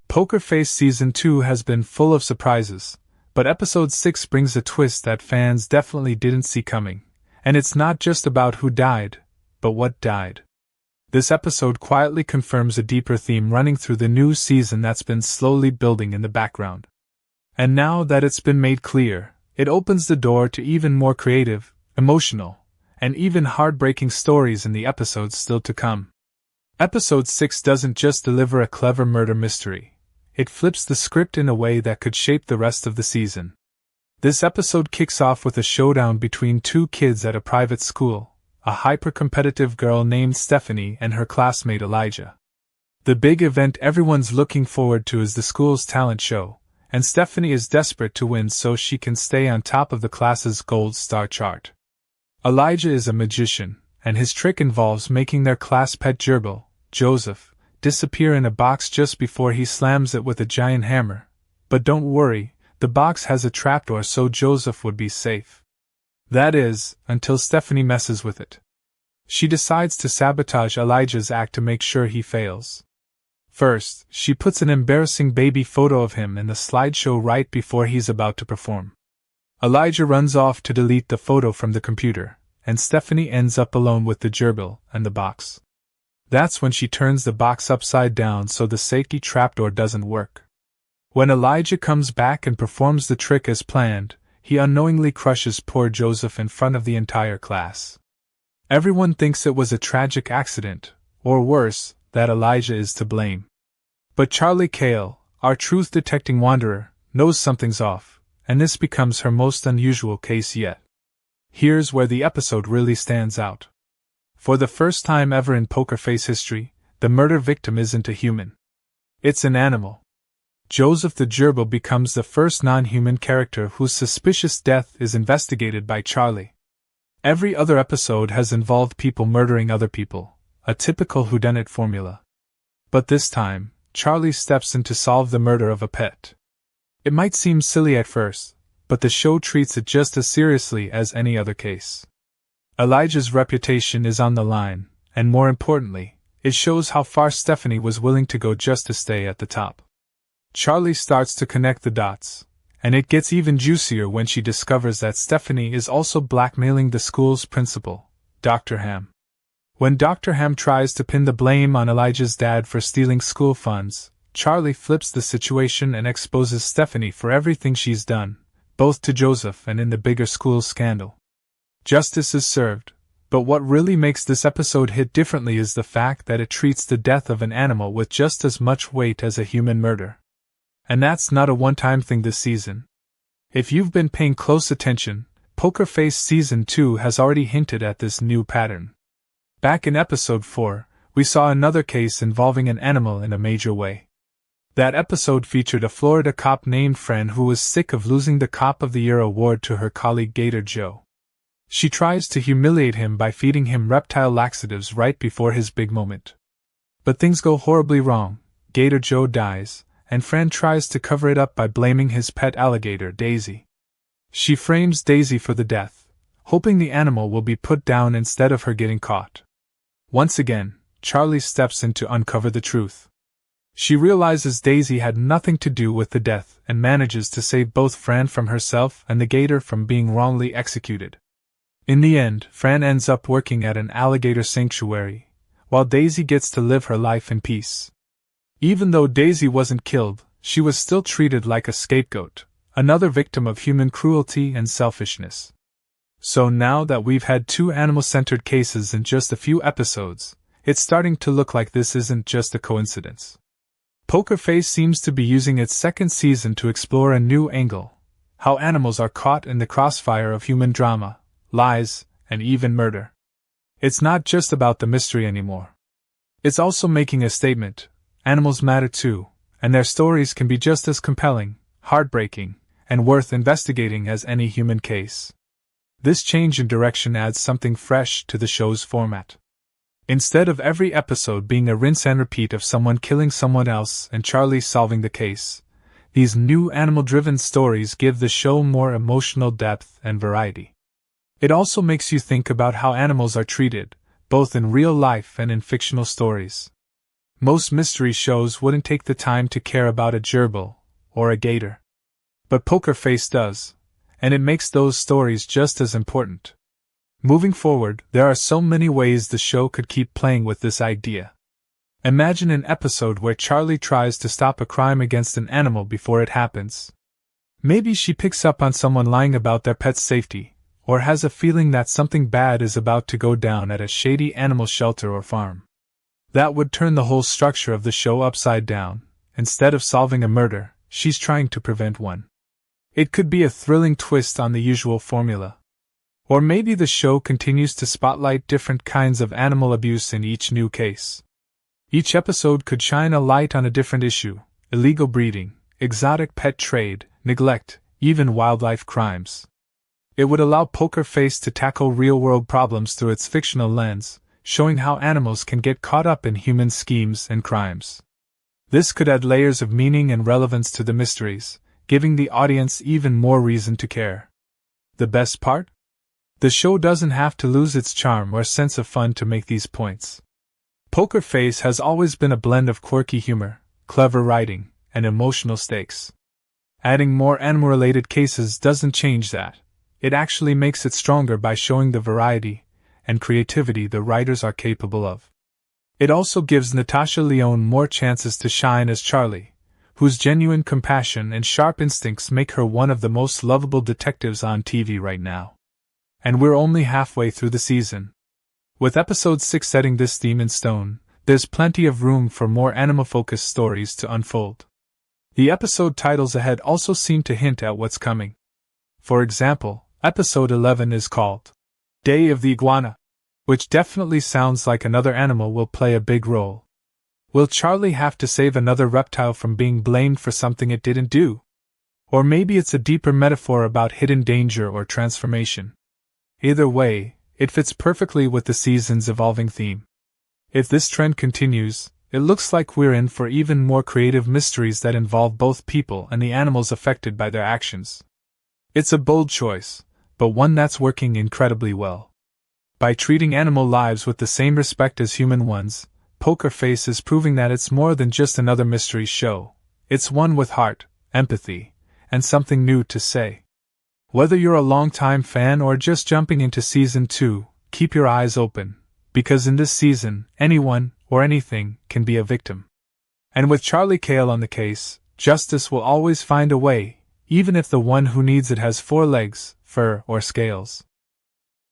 Poker Face Season 2 has been full of surprises, but Episode 6 brings a twist that fans definitely didn't see coming, and it's not just about who died, but what died. This episode quietly confirms a deeper theme running through the new season that's been slowly building in the background. And now that it's been made clear, it opens the door to even more creative, emotional, and even heartbreaking stories in the episodes still to come. Episode 6 doesn't just deliver a clever murder mystery. It flips the script in a way that could shape the rest of the season. This episode kicks off with a showdown between two kids at a private school, a hyper-competitive girl named Stephanie and her classmate Elijah. The big event everyone's looking forward to is the school's talent show, and Stephanie is desperate to win so she can stay on top of the class's gold star chart. Elijah is a magician, and his trick involves making their class pet gerbil, Joseph, disappear in a box just before he slams it with a giant hammer. But don't worry, the box has a trapdoor so Joseph would be safe. That is, until Stephanie messes with it. She decides to sabotage Elijah's act to make sure he fails. First, she puts an embarrassing baby photo of him in the slideshow right before he's about to perform. Elijah runs off to delete the photo from the computer, and Stephanie ends up alone with the gerbil and the box. That's when she turns the box upside down so the safety trapdoor doesn't work. When Elijah comes back and performs the trick as planned, he unknowingly crushes poor Joseph in front of the entire class. Everyone thinks it was a tragic accident, or worse, that Elijah is to blame. But Charlie Cale, our truth-detecting wanderer, knows something's off, and this becomes her most unusual case yet. Here's where the episode really stands out. For the first time ever in Poker Face history, the murder victim isn't a human. It's an animal. Joseph the gerbil becomes the first non-human character whose suspicious death is investigated by Charlie. Every other episode has involved people murdering other people, a typical whodunit formula. But this time, Charlie steps in to solve the murder of a pet. It might seem silly at first, but the show treats it just as seriously as any other case. Elijah's reputation is on the line, and more importantly, it shows how far Stephanie was willing to go just to stay at the top. Charlie starts to connect the dots, and it gets even juicier when she discovers that Stephanie is also blackmailing the school's principal, Dr. Ham. When Dr. Ham tries to pin the blame on Elijah's dad for stealing school funds, Charlie flips the situation and exposes Stephanie for everything she's done, both to Joseph and in the bigger school scandal. Justice is served, but what really makes this episode hit differently is the fact that it treats the death of an animal with just as much weight as a human murder. And that's not a one-time thing this season. If you've been paying close attention, Poker Face Season 2 has already hinted at this new pattern. Back in Episode 4, we saw another case involving an animal in a major way. That episode featured a Florida cop named Fran who was sick of losing the Cop of the Year award to her colleague Gator Joe. She tries to humiliate him by feeding him reptile laxatives right before his big moment. But things go horribly wrong. Gator Joe dies, and Fran tries to cover it up by blaming his pet alligator, Daisy. She frames Daisy for the death, hoping the animal will be put down instead of her getting caught. Once again, Charlie steps in to uncover the truth. She realizes Daisy had nothing to do with the death and manages to save both Fran from herself and the gator from being wrongly executed. In the end, Fran ends up working at an alligator sanctuary, while Daisy gets to live her life in peace. Even though Daisy wasn't killed, she was still treated like a scapegoat, another victim of human cruelty and selfishness. So now that we've had two animal-centered cases in just a few episodes, it's starting to look like this isn't just a coincidence. Poker Face seems to be using its second season to explore a new angle: how animals are caught in the crossfire of human drama, lies, and even murder. It's not just about the mystery anymore. It's also making a statement: animals matter too, and their stories can be just as compelling, heartbreaking, and worth investigating as any human case. This change in direction adds something fresh to the show's format. Instead of every episode being a rinse and repeat of someone killing someone else and Charlie solving the case, these new animal-driven stories give the show more emotional depth and variety. It also makes you think about how animals are treated, both in real life and in fictional stories. Most mystery shows wouldn't take the time to care about a gerbil or a gator. But Poker Face does, and it makes those stories just as important. Moving forward, there are so many ways the show could keep playing with this idea. Imagine an episode where Charlie tries to stop a crime against an animal before it happens. Maybe she picks up on someone lying about their pet's safety, or has a feeling that something bad is about to go down at a shady animal shelter or farm. That would turn the whole structure of the show upside down. Instead of solving a murder, she's trying to prevent one. It could be a thrilling twist on the usual formula. Or maybe the show continues to spotlight different kinds of animal abuse in each new case. Each episode could shine a light on a different issue: illegal breeding, exotic pet trade, neglect, even wildlife crimes. It would allow Poker Face to tackle real-world problems through its fictional lens, showing how animals can get caught up in human schemes and crimes. This could add layers of meaning and relevance to the mysteries, giving the audience even more reason to care. The best part? The show doesn't have to lose its charm or sense of fun to make these points. Poker Face has always been a blend of quirky humor, clever writing, and emotional stakes. Adding more animal-related cases doesn't change that. It actually makes it stronger by showing the variety and creativity the writers are capable of. It also gives Natasha Lyonne more chances to shine as Charlie, whose genuine compassion and sharp instincts make her one of the most lovable detectives on TV right now. And we're only halfway through the season. With episode 6 setting this theme in stone, there's plenty of room for more animal-focused stories to unfold. The episode titles ahead also seem to hint at what's coming. For example, episode 11 is called Day of the Iguana, which definitely sounds like another animal will play a big role. Will Charlie have to save another reptile from being blamed for something it didn't do? Or maybe it's a deeper metaphor about hidden danger or transformation. Either way, it fits perfectly with the season's evolving theme. If this trend continues, it looks like we're in for even more creative mysteries that involve both people and the animals affected by their actions. It's a bold choice, but one that's working incredibly well. By treating animal lives with the same respect as human ones, Poker Face is proving that it's more than just another mystery show. It's one with heart, empathy, and something new to say. Whether you're a longtime fan or just jumping into Season 2, keep your eyes open, because in this season, anyone or anything can be a victim. And with Charlie Cale on the case, justice will always find a way, even if the one who needs it has 4 legs, fur, or scales.